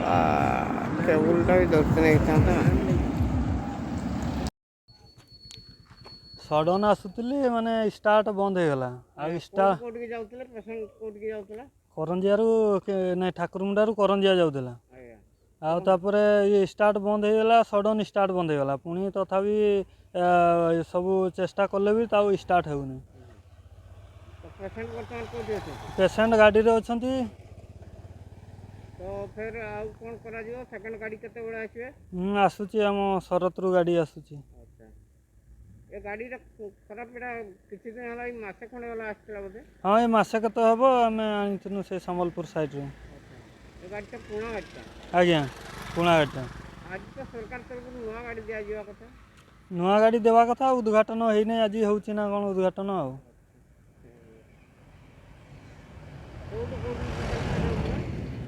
କେବୁଲଟା ବି ଦର୍ଶନ ହେଇଥାନ୍ତା। ସଡନ୍ ଆସୁଥିଲି ମାନେ ଷ୍ଟାର୍ଟ ବନ୍ଦ ହେଇଗଲା। ଆଉ କୋଉଠିକି ଯାଉଥିଲେ ପେସେଣ୍ଟ କୋଉଠିକି ଯାଉଥିଲା? କରଞ୍ଜିଆରୁ ନାଇଁ ଠାକୁରମୁଣ୍ଡାରୁ କରଞ୍ଜିଆ ଯାଉଥିଲା। ଆଉ ତାପରେ ଇଏ ଷ୍ଟାର୍ଟ ବନ୍ଦ ହେଇଗଲା, ସଡନ୍ ଷ୍ଟାର୍ଟ ବନ୍ଦ ହେଇଗଲା। ପୁଣି ତଥାପି ସବୁ ଚେଷ୍ଟା କଲେ ବି ତାଉ ଷ୍ଟାର୍ଟ ହେଉନି। ପେସେଣ୍ଟ ବର୍ତ୍ତମାନ କୋଉଠି ଅଛନ୍ତି? ପେସେଣ୍ଟ ଗାଡ଼ିରେ ଅଛନ୍ତି। ତ ଫେର ଆଉ କ'ଣ କରାଯିବ? ସେକେଣ୍ଡ ଗାଡ଼ି କେତେବେଳେ ଆସିବେ? ଆସୁଛି ଆମ ଶରତରୁ ଗାଡ଼ି ଆସୁଛି। ଆଚ୍ଛା, ଏ ଗାଡ଼ିଟା ଖରାପଟା କିଛି ଦିନ ହେଲା, ଏଇ ମାସେ ଖଣ୍ଡେ ହେଲା ଆସିଥିଲା ବୋଧେ? ହଁ, ଏ ମାସେ କେତେ ହେବ ଆମେ ଆଣିଥିଲୁ ସେ ସମ୍ବଲପୁର ସାଇଡ଼ରୁ। ଏ ଗାଡ଼ିଟା ପୁରୁଣା ଗାଡ଼ିଟା? ଆଜ୍ଞା, ପୁରୁଣା ଗାଡ଼ିଟା। ଆଜି ତ ସରକାର ତରଫରୁ ନୂଆ ଗାଡ଼ି ଦିଆଯିବା କଥା। ନୂଆ ଗାଡ଼ି ଦେବା କଥା, ଉଦ୍ଘାଟନ ହେଇନି। ଆଜି ହେଉଛି ନା କ'ଣ ଉଦ୍ଘାଟନ? ଆଉ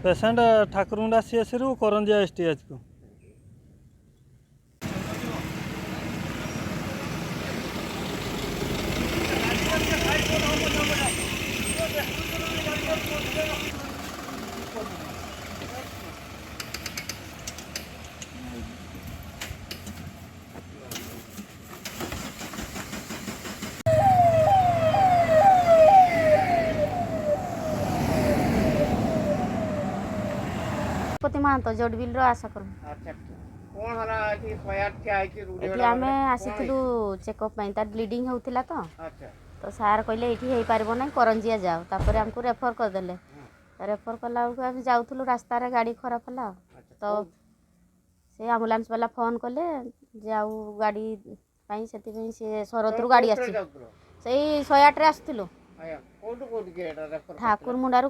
ପେସେଣ୍ଟ ଠାକୁରମୁଣ୍ଡା ସିଏସ୍ସିରୁ କରଞ୍ଜିଆ STHକୁ। ମାହାନ୍ତ ଜଡ଼ବିଲର ଆଶା କରୁ। ଏଠି ଆମେ ଆସିଥିଲୁ ଚେକଅପ୍ ପାଇଁ, ତାର ବ୍ଲିଡ଼ିଂ ହେଉଥିଲା ତ ସାର୍ କହିଲେ ଏଇଠି ହେଇପାରିବ ନାହିଁ, କରଞ୍ଜିଆ ଯାଅ। ତାପରେ ଆମକୁ ରେଫର୍ କରିଦେଲେ। ରେଫର୍ କଲା ବେଳକୁ ଆମେ ଯାଉଥିଲୁ, ରାସ୍ତାରେ ଗାଡ଼ି ଖରାପ ହେଲା। ତ ସେ ଆମ୍ବୁଲାନ୍ସ ବାଲା ଫୋନ୍ କଲେ ଯେ ଆଉ ଗାଡ଼ି ପାଇଁ, ସେଥିପାଇଁ ସେ ଶରତରୁ ଗାଡ଼ି ଆସିଛି। ସେଇ 108ରେ ଆସିଥିଲୁ, ଠାକୁରମୁଣ୍ଡାରୁ।